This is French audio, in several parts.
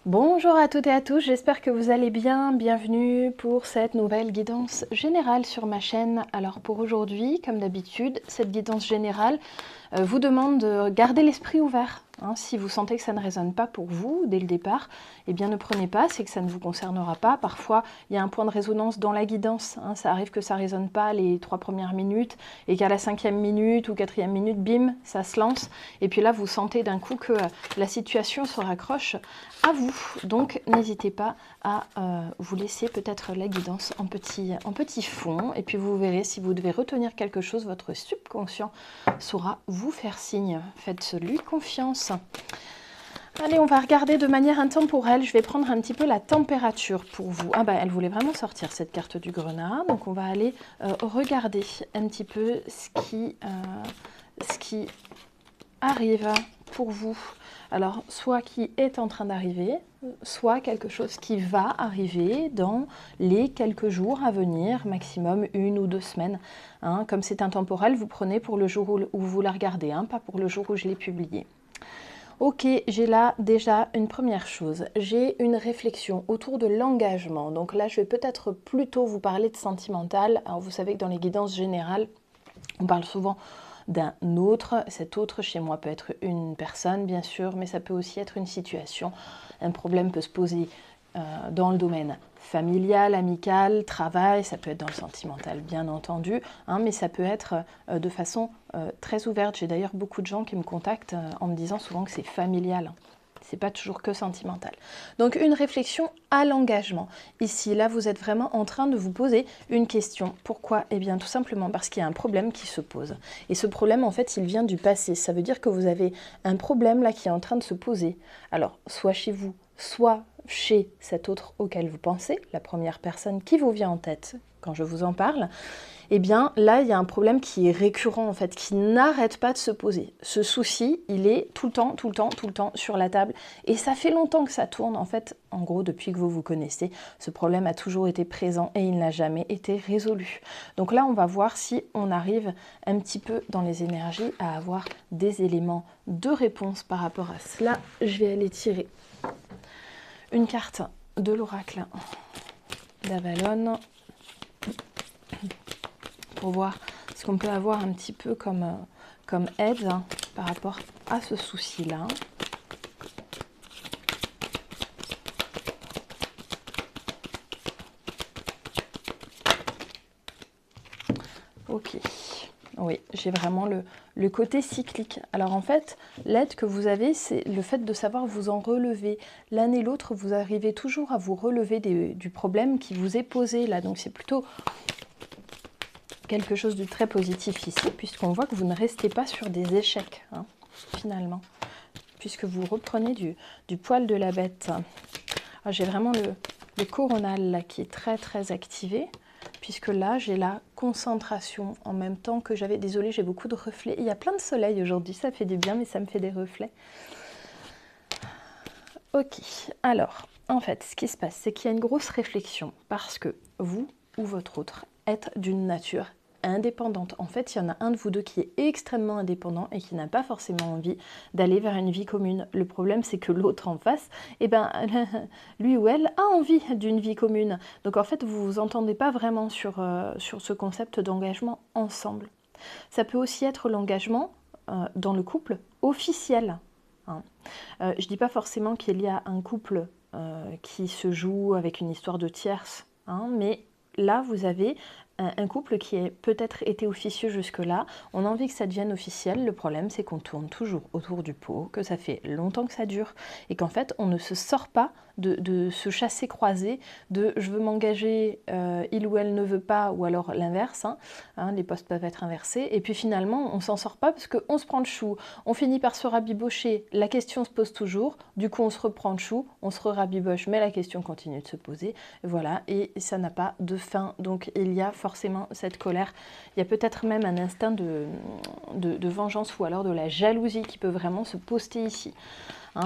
Bonjour à toutes et à tous, j'espère que vous allez bien. Bienvenue pour cette nouvelle guidance générale sur ma chaîne. Alors pour aujourd'hui, comme d'habitude, cette guidance générale vous demande de garder l'esprit ouvert. Si vous sentez que ça ne résonne pas pour vous dès le départ, eh bien ne prenez pas, c'est que ça ne vous concernera pas. Parfois, il y a un point de résonance dans la guidance. Ça arrive que ça ne résonne pas les 3 premières minutes et qu'à la 5e minute ou 4e minute, bim, ça se lance. Et puis là, vous sentez d'un coup que la situation se raccroche à vous. Donc, n'hésitez pas à vous laisser peut-être la guidance en petit fond. Et puis, vous verrez, si vous devez retenir quelque chose, votre subconscient saura vous faire signe. Faites-lui confiance. Allez, on va regarder de manière intemporelle. Je vais prendre un petit peu la température pour vous. Ah bah, elle voulait vraiment sortir cette carte du grenat. Donc, on va aller regarder un petit peu ce qui arrive pour vous. Alors, soit qui est en train d'arriver, soit quelque chose qui va arriver dans les quelques jours à venir, maximum 1 ou 2 semaines. Comme c'est intemporel, vous prenez pour le jour où vous la regardez, pas pour le jour où je l'ai publié. Ok, j'ai là déjà une première chose. J'ai une réflexion autour de l'engagement. Donc là, je vais peut-être plutôt vous parler de sentimental. Alors, vous savez que dans les guidances générales, on parle souvent d'un autre. Cet autre chez moi peut être une personne, bien sûr, mais ça peut aussi être une situation. Un problème peut se poser dans le domaine familial, amical, travail, ça peut être dans le sentimental, bien entendu, mais ça peut être de façon très ouverte. J'ai d'ailleurs beaucoup de gens qui me contactent en me disant souvent que c'est familial. C'est pas toujours que sentimental. Donc une réflexion à l'engagement. Ici, là, vous êtes vraiment en train de vous poser une question. Pourquoi? Eh bien, tout simplement parce qu'il y a un problème qui se pose. Et ce problème, en fait, il vient du passé. Ça veut dire que vous avez un problème là qui est en train de se poser. Alors, soit chez vous, soit chez cet autre auquel vous pensez, la première personne qui vous vient en tête quand je vous en parle. Eh bien, là, il y a un problème qui est récurrent, en fait, qui n'arrête pas de se poser. Ce souci, il est tout le temps sur la table. Et ça fait longtemps que ça tourne, en fait, en gros, depuis que vous vous connaissez. Ce problème a toujours été présent et il n'a jamais été résolu. Donc là, on va voir si on arrive un petit peu dans les énergies à avoir des éléments de réponse par rapport à cela. Je vais aller tirer une carte de l'oracle d'Avalon pour voir ce qu'on peut avoir un petit peu comme aide par rapport à ce souci-là. Ok, oui, j'ai vraiment le côté cyclique. Alors en fait, l'aide que vous avez, c'est le fait de savoir vous en relever. L'un et l'autre, vous arrivez toujours à vous relever du problème qui vous est posé là. Donc c'est plutôt quelque chose de très positif ici, puisqu'on voit que vous ne restez pas sur des échecs, finalement, puisque vous reprenez du poil de la bête. J'ai vraiment le coronal là qui est très très activé, puisque là j'ai la concentration en même temps que j'avais, désolée, j'ai beaucoup de reflets, il y a plein de soleil aujourd'hui, ça fait du bien, mais ça me fait des reflets. Ok, alors en fait ce qui se passe, c'est qu'il y a une grosse réflexion, parce que vous ou votre autre êtes d'une nature indépendante. En fait, il y en a un de vous deux qui est extrêmement indépendant et qui n'a pas forcément envie d'aller vers une vie commune. Le problème, c'est que l'autre en face, lui ou elle a envie d'une vie commune. Donc en fait, vous vous entendez pas vraiment sur ce concept d'engagement ensemble. Ça peut aussi être l'engagement dans le couple officiel. Je dis pas forcément qu'il y a un couple qui se joue avec une histoire de tierce, mais là, vous avez un couple qui a peut-être été officieux jusque-là. On a envie que ça devienne officiel. Le problème, c'est qu'on tourne toujours autour du pot, que ça fait longtemps que ça dure et qu'en fait, on ne se sort pas de ce chassé-croisé de je veux m'engager, il ou elle ne veut pas, ou alors l'inverse. Les postes peuvent être inversés. Et puis finalement, on s'en sort pas parce qu'on se prend le chou. On finit par se rabibocher. La question se pose toujours. Du coup, on se reprend le chou, on se rabiboche, mais la question continue de se poser. Voilà, et ça n'a pas de fin. Donc il y a forcément cette colère. Il y a peut-être même un instinct de vengeance ou alors de la jalousie qui peut vraiment se poster ici.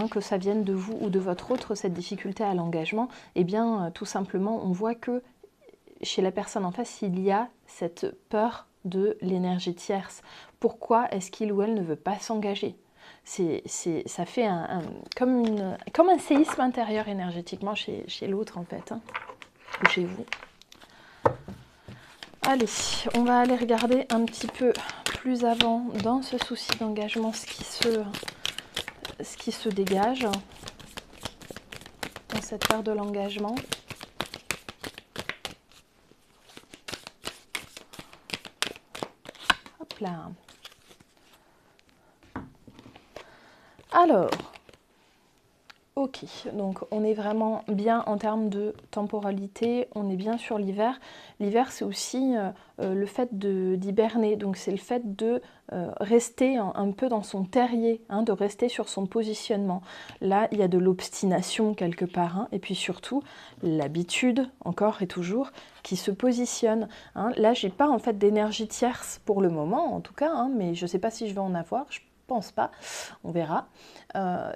Que ça vienne de vous ou de votre autre, cette difficulté à l'engagement, eh bien tout simplement on voit que chez la personne en face il y a cette peur de l'énergie tierce. Pourquoi est-ce qu'il ou elle ne veut pas s'engager? ça fait comme un séisme intérieur énergétiquement chez l'autre, en fait, hein, ou chez vous. Allez, on va aller regarder un petit peu plus avant dans ce souci d'engagement ce qui se dégage dans cette part de l'engagement. Hop là. Alors, ok, donc on est vraiment bien en termes de temporalité, on est bien sur l'hiver. L'hiver, c'est aussi le fait d'hiberner, donc c'est le fait de rester un peu dans son terrier, hein, de rester sur son positionnement. Là, il y a de l'obstination quelque part, hein, et puis surtout l'habitude, encore et toujours, qui se positionne. Hein. Là, j'ai pas en fait d'énergie tierce pour le moment, en tout cas, hein, mais je ne sais pas si je vais en avoir. Je pense pas, on verra.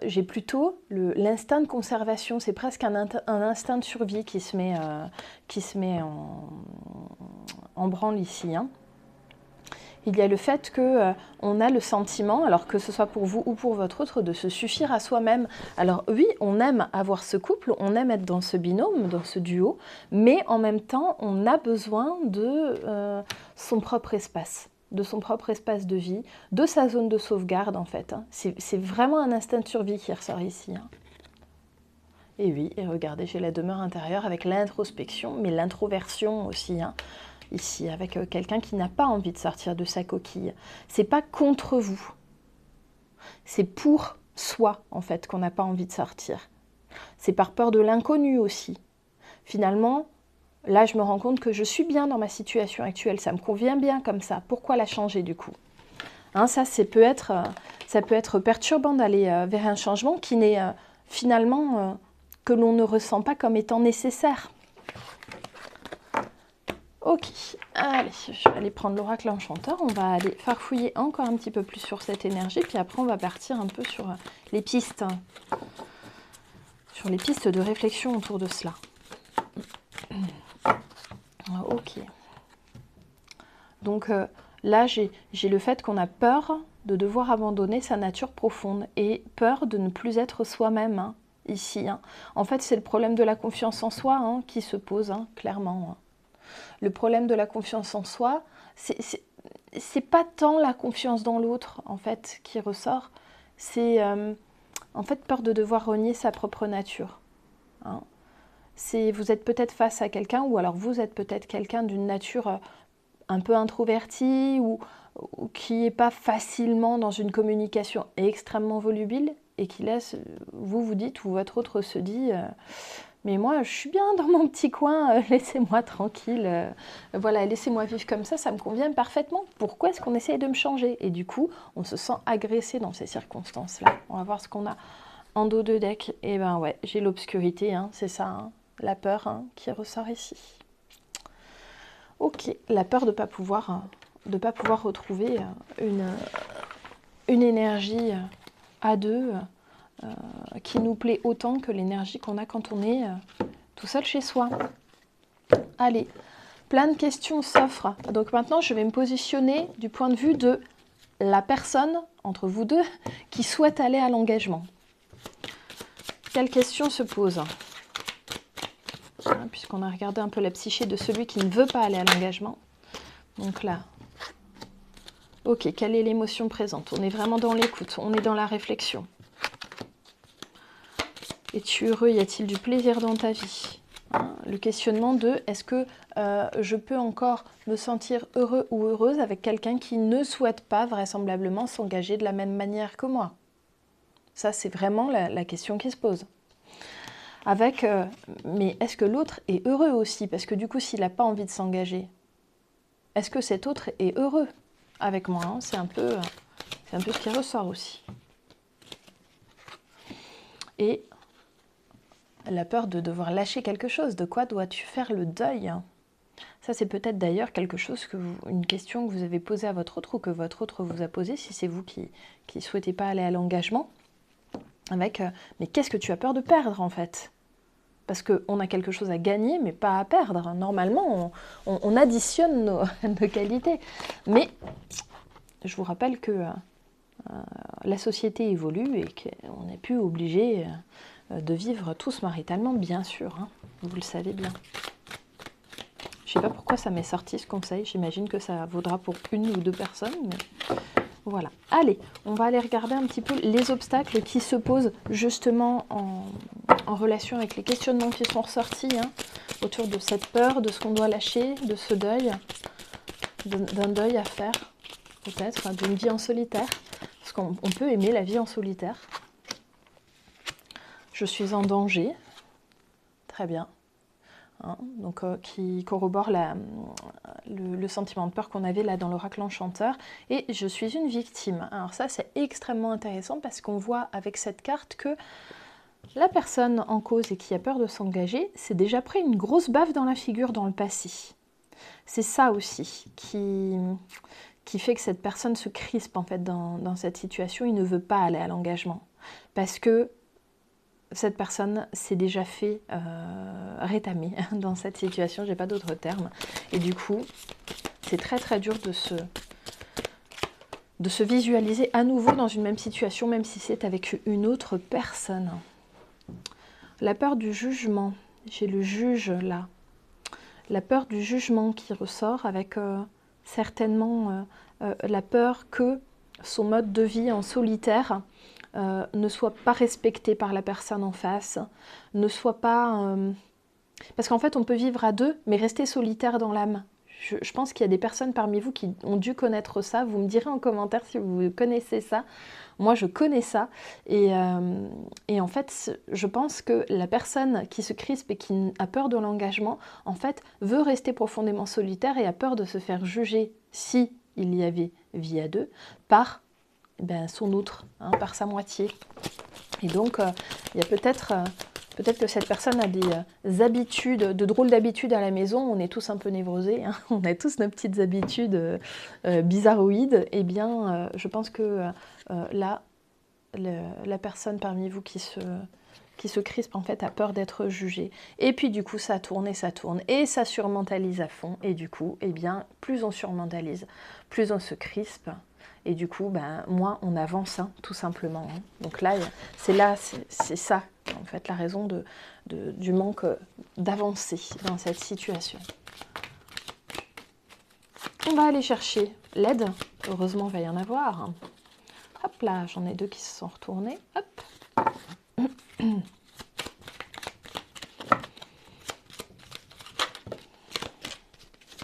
J'ai plutôt l'instinct de conservation, c'est presque un instinct de survie qui se met en branle ici. Hein. Il y a le fait qu'on a le sentiment, alors que ce soit pour vous ou pour votre autre, de se suffire à soi-même. Alors oui, on aime avoir ce couple, on aime être dans ce binôme, dans ce duo, mais en même temps, on a besoin de son propre espace. De son propre espace de vie, de sa zone de sauvegarde en fait. Hein. C'est vraiment un instinct de survie qui ressort ici. Hein. Et oui, et regardez, j'ai la demeure intérieure avec l'introspection, mais l'introversion aussi. Hein. Ici, avec quelqu'un qui n'a pas envie de sortir de sa coquille. C'est pas contre vous. C'est pour soi en fait qu'on n'a pas envie de sortir. C'est par peur de l'inconnu aussi. Finalement, là, je me rends compte que je suis bien dans ma situation actuelle, ça me convient bien comme ça. Pourquoi la changer du coup? Hein, ça peut être perturbant d'aller vers un changement qui n'est finalement que l'on ne ressent pas comme étant nécessaire. Ok, allez, je vais aller prendre l'oracle enchanteur. On va aller farfouiller encore un petit peu plus sur cette énergie, puis après on va partir un peu sur les pistes, sur les pistes de réflexion autour de cela. Ok. Donc là, j'ai le fait qu'on a peur de devoir abandonner sa nature profonde et peur de ne plus être soi-même, hein, ici. Hein. En fait, c'est le problème de la confiance en soi hein, qui se pose, hein, clairement. Hein. Le problème de la confiance en soi, c'est pas tant la confiance dans l'autre, en fait, qui ressort. C'est, en fait, peur de devoir renier sa propre nature. Hein. Vous êtes peut-être face à quelqu'un, ou alors vous êtes peut-être quelqu'un d'une nature un peu introvertie, ou qui n'est pas facilement dans une communication extrêmement volubile, et qui laisse, vous dites, ou votre autre se dit, mais moi je suis bien dans mon petit coin, laissez-moi tranquille, voilà, laissez-moi vivre comme ça me convient parfaitement, pourquoi est-ce qu'on essaye de me changer? Et du coup, on se sent agressé dans ces circonstances-là. On va voir ce qu'on a en dos de deck. Et ben ouais, j'ai l'obscurité, hein, c'est ça, hein. La peur hein, qui ressort ici. Ok, la peur de ne pas pouvoir retrouver une énergie à deux qui nous plaît autant que l'énergie qu'on a quand on est tout seul chez soi. Allez, plein de questions s'offrent. Donc maintenant, je vais me positionner du point de vue de la personne, entre vous deux, qui souhaite aller à l'engagement. Quelles questions se posent ? Puisqu'on a regardé un peu la psyché de celui qui ne veut pas aller à l'engagement. Donc là, ok, quelle est l'émotion présente? On est vraiment dans l'écoute, on est dans la réflexion. Es-tu heureux? Y a-t-il du plaisir dans ta vie? Hein, le questionnement de est-ce que je peux encore me sentir heureux ou heureuse avec quelqu'un qui ne souhaite pas vraisemblablement s'engager de la même manière que moi? Ça, c'est vraiment la question qui se pose. Avec, mais est-ce que l'autre est heureux aussi? Parce que du coup, s'il n'a pas envie de s'engager, est-ce que cet autre est heureux avec moi? Hein? C'est un peu ce qui ressort aussi. Et la peur de devoir lâcher quelque chose. De quoi dois-tu faire le deuil? Ça, c'est peut-être d'ailleurs quelque chose une question que vous avez posée à votre autre ou que votre autre vous a posée, si c'est vous qui ne souhaitez pas aller à l'engagement. Avec, mais qu'est-ce que tu as peur de perdre en fait? Parce qu'on a quelque chose à gagner, mais pas à perdre. Normalement, on additionne nos qualités. Mais je vous rappelle que la société évolue et qu'on n'est plus obligé de vivre tous maritalement, bien sûr, hein, vous le savez bien. Je ne sais pas pourquoi ça m'est sorti ce conseil, j'imagine que ça vaudra pour une ou deux personnes, mais voilà. Allez, on va aller regarder un petit peu les obstacles qui se posent justement en relation avec les questionnements qui sont ressortis, hein, autour de cette peur, de ce qu'on doit lâcher, de ce deuil, d'un deuil à faire, peut-être, d'une vie en solitaire, parce qu'on peut aimer la vie en solitaire. Je suis en danger, très bien. Hein, donc, qui corrobore le sentiment de peur qu'on avait là dans l'oracle enchanteur. Et je suis une victime. Alors ça, c'est extrêmement intéressant parce qu'on voit avec cette carte que la personne en cause et qui a peur de s'engager s'est déjà pris une grosse baffe dans la figure dans le passé. C'est ça aussi qui fait que cette personne se crispe en fait dans cette situation. Il ne veut pas aller à l'engagement parce que cette personne s'est déjà fait rétamer dans cette situation, j'ai pas d'autre terme. Et du coup, c'est très très dur de se visualiser à nouveau dans une même situation, même si c'est avec une autre personne. La peur du jugement, j'ai le juge là. La peur du jugement qui ressort avec certainement la peur que son mode de vie en solitaire ne soit pas respecté par la personne en face, ne soit pas... Parce qu'en fait, on peut vivre à deux, mais rester solitaire dans l'âme. Je pense qu'il y a des personnes parmi vous qui ont dû connaître ça. Vous me direz en commentaire si vous connaissez ça. Moi, je connais ça. Et en fait, je pense que la personne qui se crispe et qui a peur de l'engagement, en fait, veut rester profondément solitaire et a peur de se faire juger, si il y avait vie à deux, par son autre, hein, par sa moitié. Et donc, il y a peut-être que cette personne a des habitudes, de drôles d'habitudes à la maison. On est tous un peu névrosés, hein, on a tous nos petites habitudes bizarroïdes. Eh bien, je pense que là, la personne parmi vous qui se crispe, en fait, a peur d'être jugée. Et puis, du coup, ça tourne et ça surmentalise à fond. Et du coup, eh bien, plus on surmentalise, plus on se crispe. Et du coup, moins on avance, hein, tout simplement. Hein. Donc là, c'est ça, en fait, la raison du manque d'avancer dans cette situation. On va aller chercher l'aide. Heureusement, il va y en avoir. Hop là, j'en ai deux qui se sont retournés. Hop.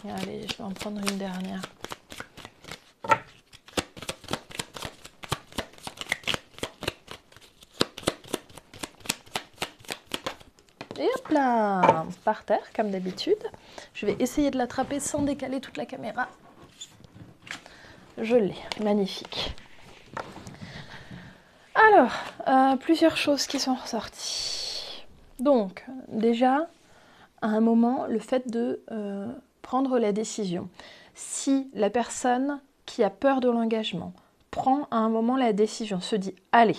Et allez, je vais en prendre une dernière. Et hop là, par terre, comme d'habitude. Je vais essayer de l'attraper sans décaler toute la caméra. Je l'ai, magnifique. Alors, plusieurs choses qui sont ressorties. Donc, déjà, à un moment, le fait de prendre la décision. Si la personne qui a peur de l'engagement prend à un moment la décision, se dit « Allez,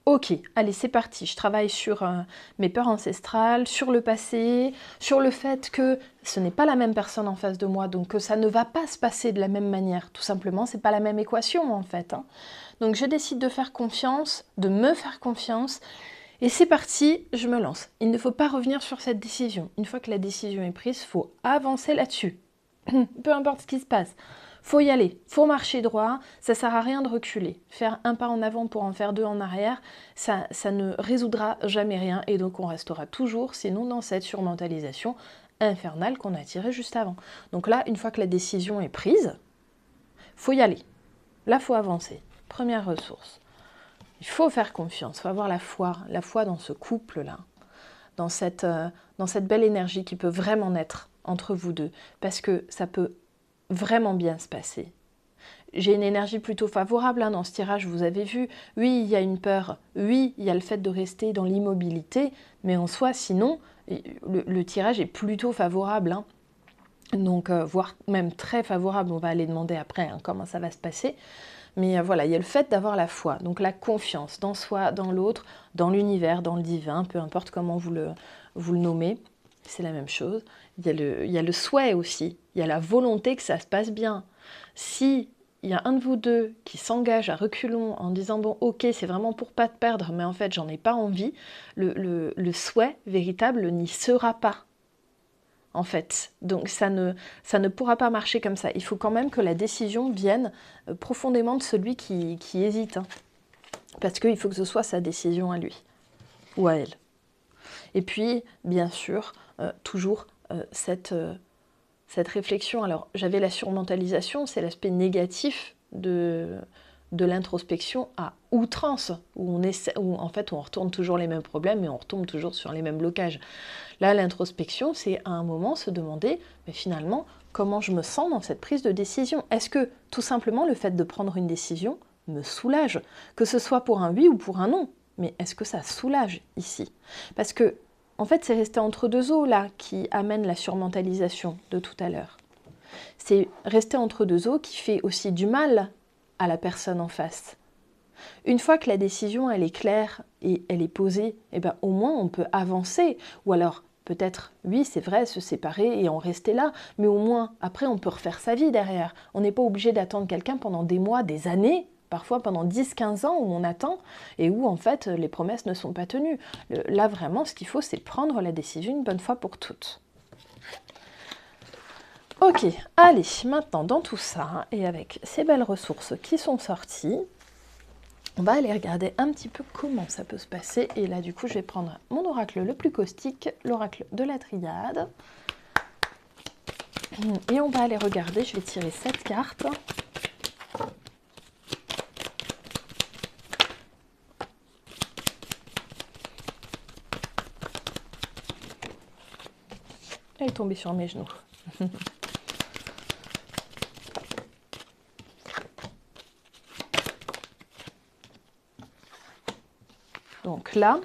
ok, allez, c'est parti, je travaille sur mes peurs ancestrales, sur le passé, sur le fait que ce n'est pas la même personne en face de moi, donc que ça ne va pas se passer de la même manière. Tout simplement, c'est pas la même équation en fait. Hein. Donc je décide de faire confiance, de me faire confiance, et c'est parti, je me lance. Il ne faut pas revenir sur cette décision. Une fois que la décision est prise, il faut avancer là-dessus. Peu importe ce qui se passe. Faut y aller, faut marcher droit, ça sert à rien de reculer. Faire un pas en avant pour en faire deux en arrière, ça ne résoudra jamais rien et donc on restera toujours, sinon dans cette surmentalisation infernale qu'on a tirée juste avant. Donc là, une fois que la décision est prise, faut y aller. Là, faut avancer. Première ressource. Il faut faire confiance, il faut avoir la foi dans ce couple-là, dans cette belle énergie qui peut vraiment naître entre vous deux, parce que ça peut vraiment bien se passer. J'ai une énergie plutôt favorable dans ce tirage, vous avez vu. Oui, il y a une peur. Oui, il y a le fait de rester dans l'immobilité. Mais en soi, sinon, le tirage est plutôt favorable. Hein. Donc, voire même très favorable. On va aller demander après comment ça va se passer. Mais voilà, il y a le fait d'avoir la foi. Donc, la confiance dans soi, dans l'autre, dans l'univers, dans le divin, peu importe comment vous le nommez. C'est la même chose. Il y a le souhait aussi. Il y a la volonté que ça se passe bien. Si il y a un de vous deux qui s'engage à reculons en disant bon ok c'est vraiment pour pas te perdre mais en fait j'en ai pas envie, le souhait véritable n'y sera pas en fait. Donc ça ne pourra pas marcher comme ça. Il faut quand même que la décision vienne profondément de celui qui hésite. Hein. Parce qu'il faut que ce soit sa décision à lui ou à elle. Et puis bien sûr toujours cette réflexion, alors j'avais la surmentalisation, c'est l'aspect négatif de l'introspection à outrance, où en fait on retourne toujours les mêmes problèmes et on retombe toujours sur les mêmes blocages. Là, l'introspection, c'est à un moment se demander, mais finalement, comment je me sens dans cette prise de décision? Est-ce que tout simplement le fait de prendre une décision me soulage? Que ce soit pour un oui ou pour un non, mais est-ce que ça soulage ici? Parce que en fait, c'est rester entre deux eaux, là, qui amène la surmentalisation de tout à l'heure. C'est rester entre deux eaux qui fait aussi du mal à la personne en face. Une fois que la décision, elle est claire et elle est posée, eh ben, au moins, on peut avancer. Ou alors, peut-être, oui, c'est vrai, se séparer et en rester là, mais au moins, après, on peut refaire sa vie derrière. On n'est pas obligé d'attendre quelqu'un pendant des mois, des années, parfois pendant 10-15 ans où on attend et où en fait les promesses ne sont pas tenues. Là vraiment ce qu'il faut c'est prendre la décision une bonne fois pour toutes. Ok, allez, maintenant dans tout ça et avec ces belles ressources qui sont sorties, on va aller regarder un petit peu comment ça peut se passer. Et là du coup je vais prendre mon oracle le plus caustique, l'oracle de la triade. Et on va aller regarder, je vais tirer cette carte. Elle est tombée sur mes genoux. Donc là,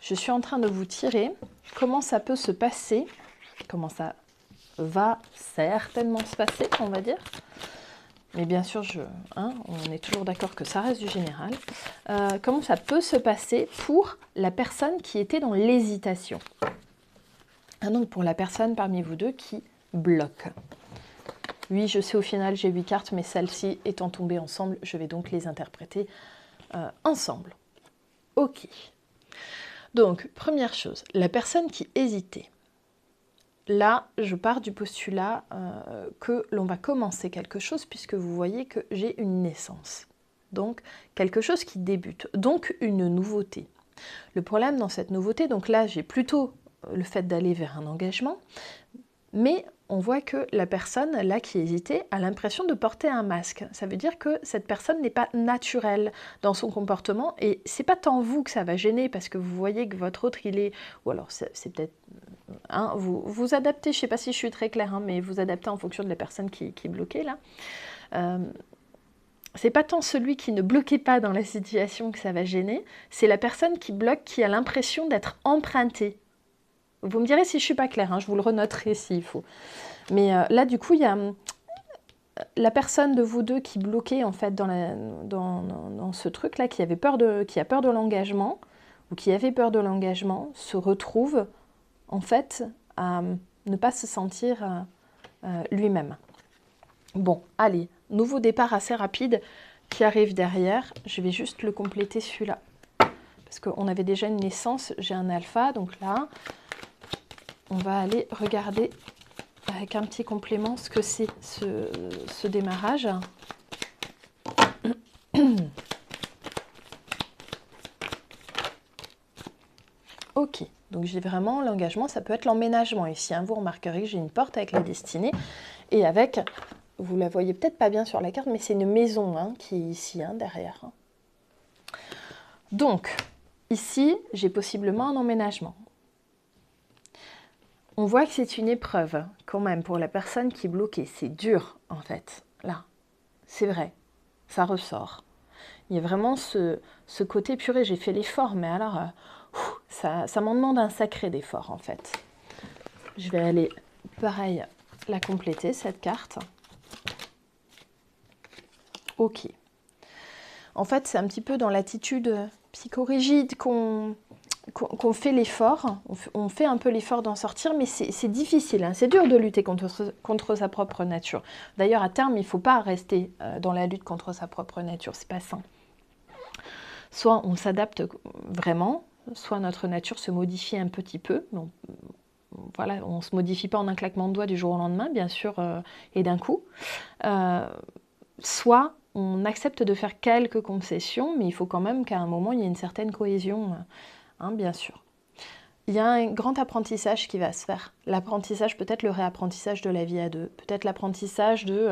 je suis en train de vous tirer comment ça peut se passer, comment ça va certainement se passer, on va dire. Mais bien sûr, on est toujours d'accord que ça reste du général. Comment ça peut se passer pour la personne qui était dans l'hésitation. Donc pour la personne parmi vous deux qui bloque. Oui, je sais, au final, j'ai 8 cartes, mais celles-ci étant tombées ensemble, je vais donc les interpréter ensemble. Ok. Donc, première chose, la personne qui hésitait. Là, je pars du postulat que l'on va commencer quelque chose, puisque vous voyez que j'ai une naissance. Donc, quelque chose qui débute. Donc, une nouveauté. Le problème dans cette nouveauté, donc là, j'ai plutôt le fait d'aller vers un engagement, mais on voit que la personne, là, qui hésitait, a l'impression de porter un masque. Ça veut dire que cette personne n'est pas naturelle dans son comportement, et c'est pas tant vous que ça va gêner, parce que vous voyez que votre autre, il est... Ou alors, c'est peut-être... vous adaptez, je ne sais pas si je suis très claire, mais vous adaptez en fonction de la personne qui est bloquée, là. C'est pas tant celui qui ne bloquait pas dans la situation que ça va gêner, c'est la personne qui bloque, qui a l'impression d'être empruntée. Vous me direz si je ne suis pas claire, je vous le renoterai s'il faut. Mais là, du coup, il y a la personne de vous deux qui bloquait en fait dans ce truc-là, qui a peur de l'engagement, ou qui avait peur de l'engagement, se retrouve en fait à ne pas se sentir lui-même. Bon, allez, nouveau départ assez rapide qui arrive derrière. Je vais juste le compléter celui-là. Parce qu'on avait déjà une naissance, j'ai un alpha, donc là... On va aller regarder avec un petit complément ce que c'est ce démarrage. Ok, donc j'ai vraiment l'engagement, ça peut être l'emménagement ici. Vous remarquerez que j'ai une porte avec la destinée et avec, vous la voyez peut-être pas bien sur la carte, mais c'est une maison qui est ici derrière. Donc, ici, j'ai possiblement un emménagement. On voit que c'est une épreuve, quand même, pour la personne qui est bloquée. C'est dur, en fait, là. C'est vrai, ça ressort. Il y a vraiment ce côté purée, j'ai fait l'effort, mais alors, ça m'en demande un sacré d'effort, en fait. Je vais aller, pareil, la compléter, cette carte. Ok. En fait, c'est un petit peu dans l'attitude psychorigide qu'on fait l'effort, on fait un peu l'effort d'en sortir, mais c'est difficile, hein. C'est dur de lutter contre sa propre nature. D'ailleurs, à terme, il ne faut pas rester dans la lutte contre sa propre nature, c'est pas sain. Soit on s'adapte vraiment, soit notre nature se modifie un petit peu. Bon, voilà, on ne se modifie pas en un claquement de doigts du jour au lendemain, bien sûr, et d'un coup. Soit on accepte de faire quelques concessions, mais il faut quand même qu'à un moment, il y ait une certaine cohésion, hein, bien sûr. Il y a un grand apprentissage qui va se faire. L'apprentissage, peut-être le réapprentissage de la vie à deux. Peut-être l'apprentissage de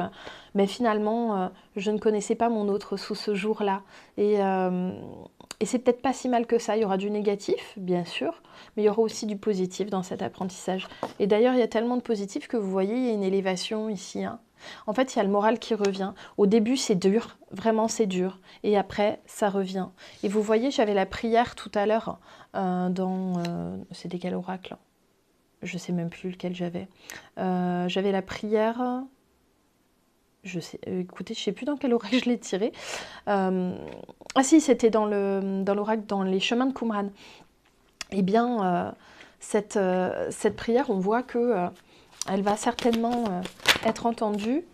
mais finalement, je ne connaissais pas mon autre sous ce jour-là. Et c'est peut-être pas si mal que ça. Il y aura du négatif, bien sûr, mais il y aura aussi du positif dans cet apprentissage. Et d'ailleurs, il y a tellement de positif que vous voyez, il y a une élévation ici, hein. En fait, il y a le moral qui revient. Au début, c'est dur, vraiment c'est dur. Et après, ça revient. Et vous voyez, j'avais la prière tout à l'heure c'était quel oracle? Je ne sais même plus lequel j'avais. J'avais la prière... écoutez, je ne sais plus dans quel oracle je l'ai tiré. Ah si, c'était dans l'oracle, dans les chemins de Qumran. Eh bien, cette prière, on voit que elle va certainement être entendue.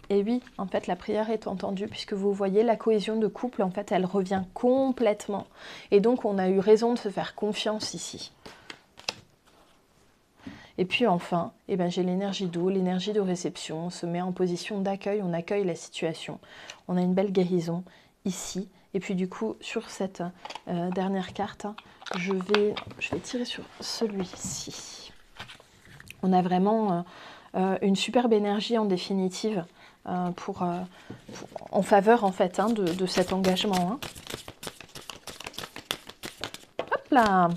Et oui, en fait, la prière est entendue, puisque vous voyez, la cohésion de couple, en fait, elle revient complètement. Et donc, on a eu raison de se faire confiance ici. Et puis enfin, eh ben, j'ai l'énergie d'eau, l'énergie de réception. On se met en position d'accueil, on accueille la situation. On a une belle guérison ici. Et puis du coup, sur cette dernière carte, je vais tirer sur celui-ci. On a vraiment une superbe énergie en définitive en faveur en fait de cet engagement. Hop là!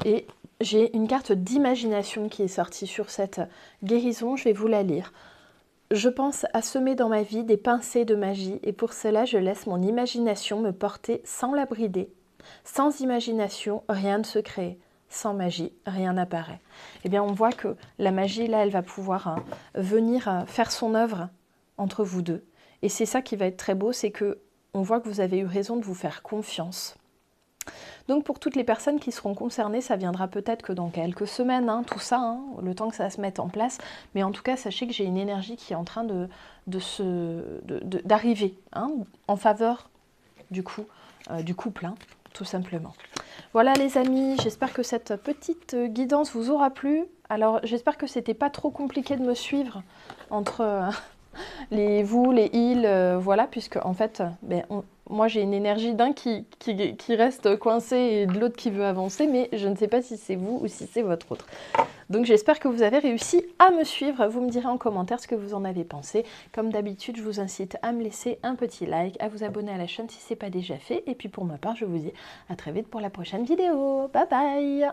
Et j'ai une carte d'imagination qui est sortie sur cette guérison, je vais vous la lire. Je pense à semer dans ma vie des pincées de magie et pour cela je laisse mon imagination me porter sans la brider. Sans imagination, rien ne se crée. Sans magie, rien n'apparaît. Eh bien, on voit que la magie, là, elle va pouvoir venir faire son œuvre entre vous deux. Et c'est ça qui va être très beau, c'est que on voit que vous avez eu raison de vous faire confiance. Donc pour toutes les personnes qui seront concernées, ça viendra peut-être que dans quelques semaines, hein, tout ça, hein, le temps que ça se mette en place. Mais en tout cas, sachez que j'ai une énergie qui est en train d'arriver hein, en faveur du couple, hein, tout simplement. Voilà les amis, j'espère que cette petite guidance vous aura plu. Alors j'espère que c'était pas trop compliqué de me suivre entre vous, les îles, voilà, puisque en fait, moi j'ai une énergie d'un qui reste coincé et de l'autre qui veut avancer, mais je ne sais pas si c'est vous ou si c'est votre autre. Donc j'espère que vous avez réussi à me suivre. Vous me direz en commentaire ce que vous en avez pensé. Comme d'habitude, je vous incite à me laisser un petit like, à vous abonner à la chaîne si ce n'est pas déjà fait. Et puis pour ma part, je vous dis à très vite pour la prochaine vidéo. Bye bye!